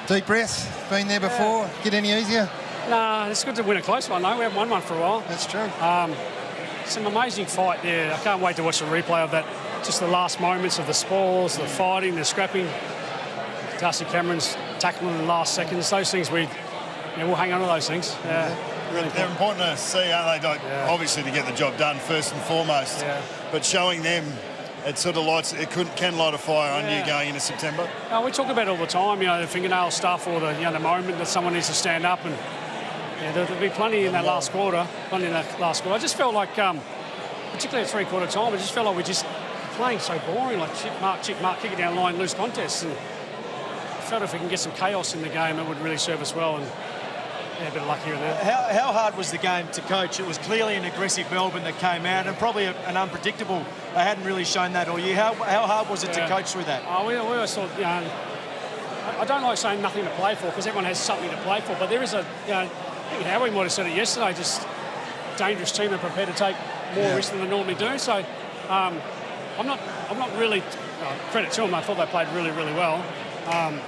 Deep breath, been there before. Get any easier? Nah, it's good to win a close one, though. We haven't won one for a while. That's true. Some amazing fight there. I can't wait to watch the replay of that. Just the last moments of the spoils, the fighting, the scrapping. Darcy Cameron's tackling in the last seconds. Those things we'll hang on to those things. Really they're important to see, aren't they? Obviously to get the job done first and foremost. But showing them, it sort of can light a fire under you going into September. We talk about it all the time, the fingernail stuff or the moment that someone needs to stand up, and there'll be plenty in that last quarter. I just felt like, particularly at three-quarter time, I just felt like we're just playing so boring, like chip mark, kick it down the line, lose contests. And I felt if we can get some chaos in the game, it would really serve us well. And a bit of luck here and there. How hard was the game to coach? It was clearly an aggressive Melbourne that came out, and probably an unpredictable. They hadn't really shown that all year. How hard was it to coach through that? We always thought, I don't like saying nothing to play for because everyone has something to play for, but there is I think Howie might have said it yesterday, just dangerous team and prepared to take more risk than they normally do. So I'm not really, credit to them, I thought they played really, really well. I'm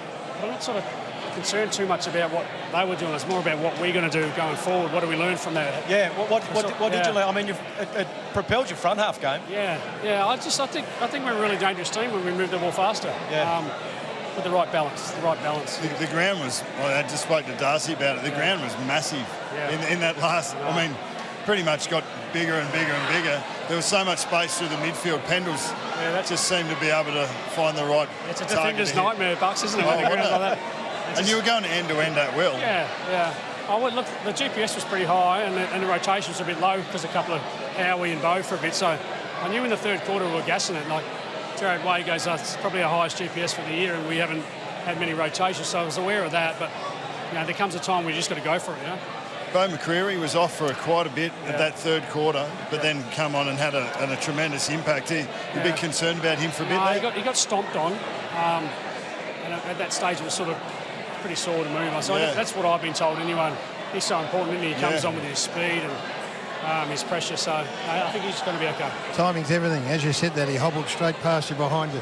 not sort of concerned too much about what they were doing. It's more about what we're going to do going forward. What do we learn from that? Yeah. What did you learn? I mean, it propelled your front half game. Yeah. I think we're a really dangerous team when we move the ball faster. With the right balance. The ground was. I just spoke to Darcy about it. The ground was massive in that last. I mean, pretty much got bigger and bigger and bigger. There was so much space through the midfield. Pendles just seemed to be able to find the right. It's a defender's nightmare, Bucks, isn't it? When the ground's like that. And you were going to end at will. Yeah. Look, the GPS was pretty high and the rotation was a bit low because a couple of Howie and Bo for a bit. So I knew in the third quarter we were gassing it. Like Jared Way goes, it's probably our highest GPS for the year, and we haven't had many rotations. So I was aware of that. But there comes a time where you just got to go for it. Bo McRae was off for quite a bit at that third quarter, but then come on and had a tremendous impact. You'd be concerned about him for a bit. He got stomped on, and at that stage it was sort of pretty sore to move on. So that's what I've been told anyway. He's so important, isn't he? He comes on with his speed and his pressure, so I think he's going to be okay. Timing's everything. As you said that, he hobbled straight past you behind you.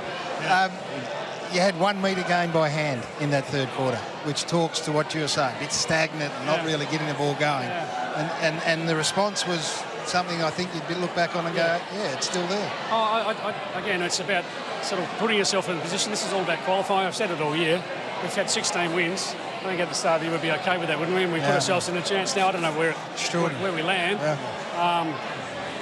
You had 1 metre gain by hand in that third quarter, which talks to what you were saying. It's stagnant, not really getting the ball going. And the response was something I think you'd look back on and go, it's still there. Again, it's about sort of putting yourself in a position. This is all about qualifying. I've said it all year. We've had 16 wins. I think at the start of the year we'd be okay with that, wouldn't we? And we put ourselves in a chance. Now I don't know where we land.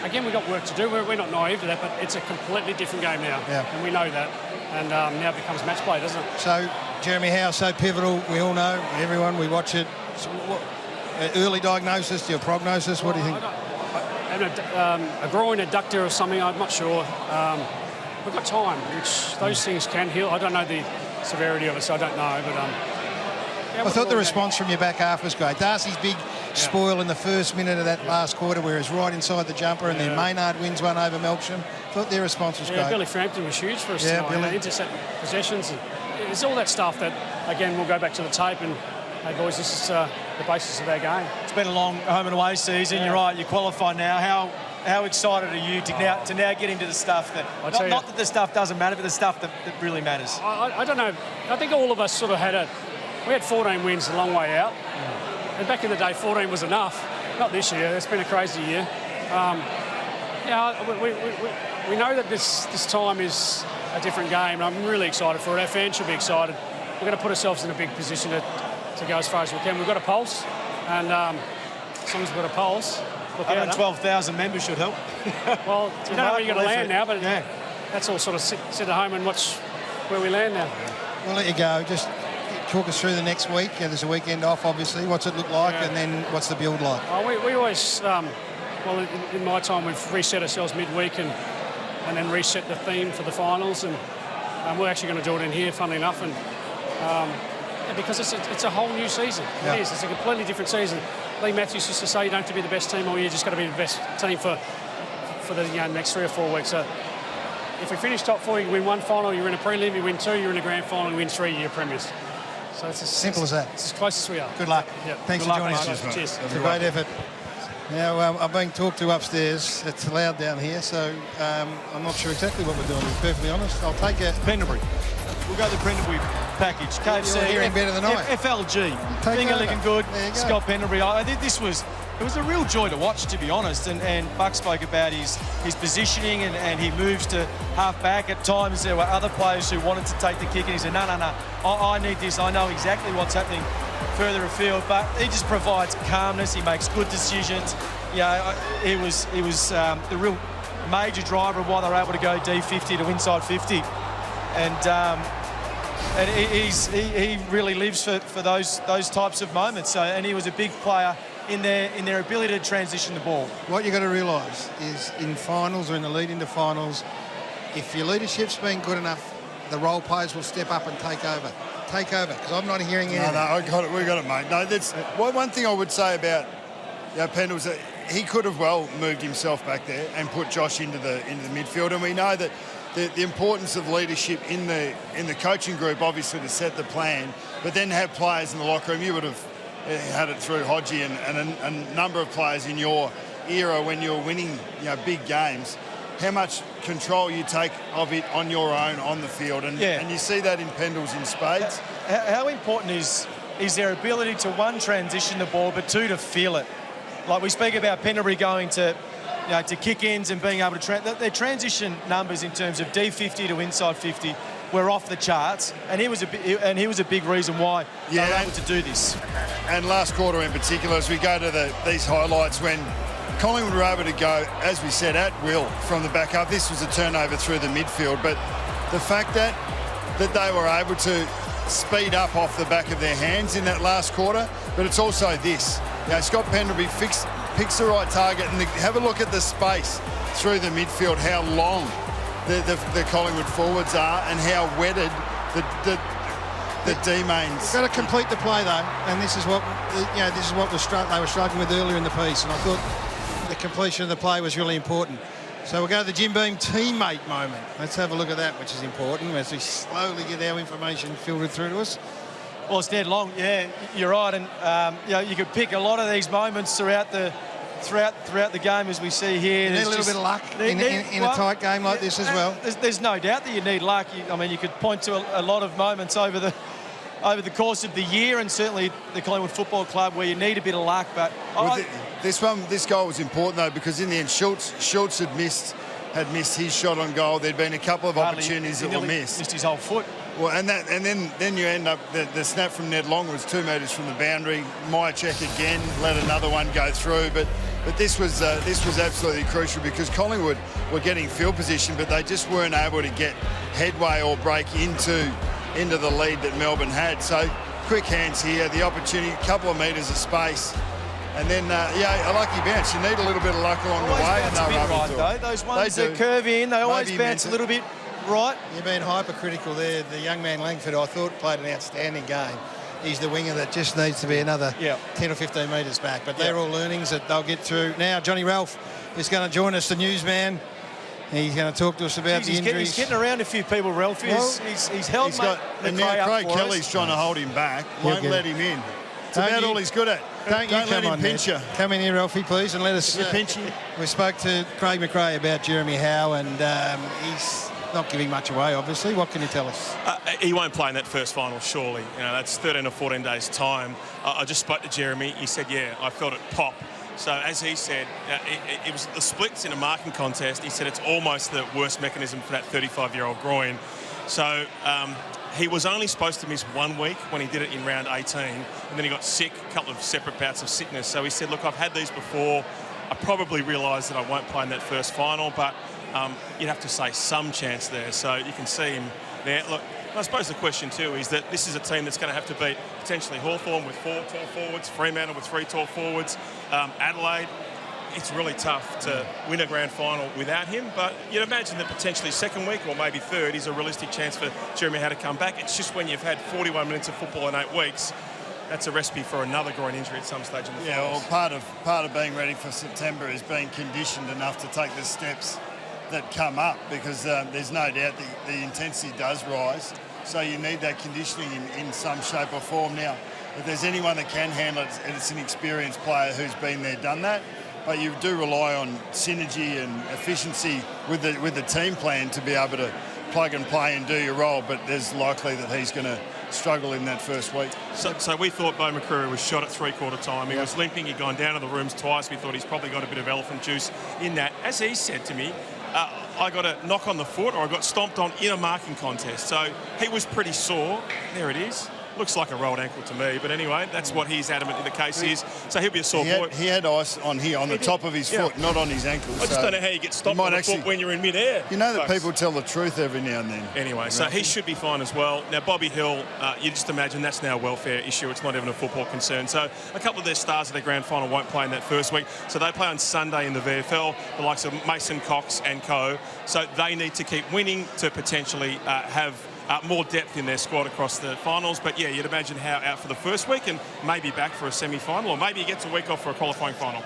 Again, we've got work to do. We're not naive to that, but it's a completely different game now, and we know that. And now it becomes match play, doesn't it? So, Jeremy Howe, so pivotal. We all know, everyone, we watch it. So early diagnosis, your prognosis, what do you think? A groin adductor or something, I'm not sure. We've got time, which those things can heal. I don't know the severity of it, so I don't know. But I thought the response from your back half was great. Darcy's big spoil in the first minute of that last quarter, where he's right inside the jumper, and then Maynard wins one over Melksham. I thought their response was great. Billy Frampton was huge for us tonight. Intercept possessions. And it's all that stuff that, again, we'll go back to the tape and, hey, boys, this is the basis of our game. It's been a long home and away season. You're right, you qualify now. How excited are you to now get into the stuff that, not that the stuff doesn't matter, but the stuff that really matters? I don't know. I think all of us sort of we had 14 wins a long way out. And back in the day, 14 was enough. Not this year. It's been a crazy year. We know that this time is a different game, and I'm really excited for it. Our fans should be excited. We're going to put ourselves in a big position to go as far as we can. We've got a pulse, and as long as we've got a pulse, look out. 112,000 members should help. Well, you don't know where you're going to land now, but that's all sort of sit at home and watch where we land now. We'll let you go. Just talk us through the next week. There's a weekend off, obviously. What's it look like, and then what's the build like? We always, in my time, we've reset ourselves midweek and then reset the theme for the finals, and we're actually going to do it in here, funnily enough, and because it's a whole new season. It is. It's a completely different season. Lee Matthews used to say you don't have to be the best team all year, just got to be the best team for the next 3 or 4 weeks. So if we finish top 4, you win one final, you're in a prelim, you win 2, you're in a grand final, you win 3, you're premiers. So it's as simple as that. It's as close as we are. Good luck. Yep. Thanks for joining us. Cheers. It's a great effort. Now, I'm being talked to upstairs. It's loud down here, so I'm not sure exactly what we're doing, to be perfectly honest. I'll take it. Pendlebury. We'll go to Pendlebury. package. KFC, You're hearing better than I. FLG, Take finger over. licking good. There you go. Scott Pendlebury. I think this was. It was a real joy to watch, to be honest. And Buck spoke about his positioning and he moves to half back. At times there were other players who wanted to take the kick and he said, no, I need this. I know exactly what's happening further afield. But he just provides calmness. He makes good decisions. Yeah, he was the real major driver of why they were able to go D50 to inside 50. And he really lives for those types of moments. So, and he was a big player in their ability to transition the ball. What you've got to realise is in finals or in the lead into finals, if your leadership's been good enough, the role players will step up and take over. Because I'm not hearing anything. No, I got it. We got it, mate. No, that's one thing I would say about Pendle's that he could have well moved himself back there and put Josh into the midfield. And we know that the importance of leadership in the coaching group, obviously, to set the plan, but then have players in the locker room. You would have had it through Hodgie and a number of players in your era when you were winning big games, how much control you take of it on your own on the field. And you see that in Pendles in spades. How important is their ability to, one, transition the ball, but two, to feel it? Like we speak about Pendlebury going to kick-ins and being able to... their transition numbers in terms of D50 to inside 50 were off the charts, and he was a big reason why they were able to do this. And last quarter in particular, as we go to these highlights, when Collingwood were able to go, as we said, at will from the back up. This was a turnover through the midfield, but the fact that they were able to speed up off the back of their hands in that last quarter, but it's also this. Scott Pendlebury picks the right target, and have a look at the space through the midfield, how long the Collingwood forwards are and how wedded the D-mains. Got to complete the play though, and this is what they were struggling with earlier in the piece, and I thought the completion of the play was really important. So we'll go to the Jim Beam teammate moment. Let's have a look at that, which is important as we slowly get our information filtered through to us. Well, it's dead long. Yeah, you're right, and you could pick a lot of these moments throughout the game, as we see here. You need a little bit of luck in a tight game like this as well. There's no doubt that you need luck. You could point to a lot of moments over the course of the year, and certainly the Collingwood Football Club, where you need a bit of luck. But this goal was important though, because in the end, Schultz had missed his shot on goal. There'd been a couple of opportunities that were missed. Missed his whole foot. Well, and then you end up the snap from Ned Long was 2 metres from the boundary. Myercheck again let another one go through, but this was absolutely crucial, because Collingwood were getting field position, but they just weren't able to get headway or break into the lead that Melbourne had. So quick hands here, the opportunity, a couple of metres of space. And then, a lucky bounce. You need a little bit of luck along the way. And they're right, though. Those ones that curve in, they always bounce a little bit right. You've been hypercritical there. The young man Langford, I thought, played an outstanding game. He's the winger that just needs to be another 10 or 15 metres back. But they're all learnings that they'll get through. Now, Johnny Ralph is going to join us, the newsman. He's going to talk to us about the injuries. He's getting around a few people, Ralph. He's held McRae up Craig for Kelly's us. trying to hold him back. Won't let him in. It's about all he's good at. Don't let him pinch you. Come in here, Ralphie, please, and let us... pinch you. We spoke to Craig McRae about Jeremy Howe, and he's not giving much away, obviously. What can you tell us? He won't play in that first final, surely. That's 13 or 14 days' time. I just spoke to Jeremy. He said, I felt it pop. So, as he said, it was the splits in a marking contest. He said it's almost the worst mechanism for that 35-year-old groin. So, he was only supposed to miss 1 week when he did it in round 18, and then he got sick, a couple of separate bouts of sickness. So he said, look, I've had these before. I probably realised that I won't play in that first final, but you'd have to say some chance there. So you can see him there. Look, I suppose the question too is that this is a team that's going to have to beat potentially Hawthorn with 4 tall forwards, Fremantle with 3 tall forwards, Adelaide. It's really tough to win a grand final without him, but you'd imagine that potentially second week or maybe third is a realistic chance for Jeremy Howe to come back. It's just when you've had 41 minutes of football in 8 weeks, that's a recipe for another groin injury at some stage in the finals. Well, part of being ready for September is being conditioned enough to take the steps that come up, because there's no doubt the intensity does rise. So you need that conditioning in some shape or form. Now, if there's anyone that can handle it, it's an experienced player who's been there, done that. But you do rely on synergy and efficiency with the team plan to be able to plug and play and do your role. But there's likely that he's going to struggle in that first week. So we thought Bo McCreary was shot at three-quarter time. He was limping. He'd gone down to the rooms twice. We thought he's probably got a bit of elephant juice in that. As he said to me, I got a knock on the foot, or I got stomped on in a marking contest. So he was pretty sore. There it is. Looks like a rolled ankle to me, but anyway, that's what he's adamant in the case is. So he'll be a sore boy. He had ice on here, on the top of his foot, not on his ankle. I just don't know how you get stomped on the foot when you're in mid-air. You know that people tell the truth every now and then. Anyway, so he should be fine as well. Now, Bobby Hill, you just imagine that's now a welfare issue. It's not even a football concern. So a couple of their stars of their grand final won't play in that first week. So they play on Sunday in the VFL, the likes of Mason Cox and co. So they need to keep winning to potentially have more depth in their squad across the finals. But yeah, you'd imagine how out for the first week and maybe back for a semi-final, or maybe he gets a week off for a qualifying final.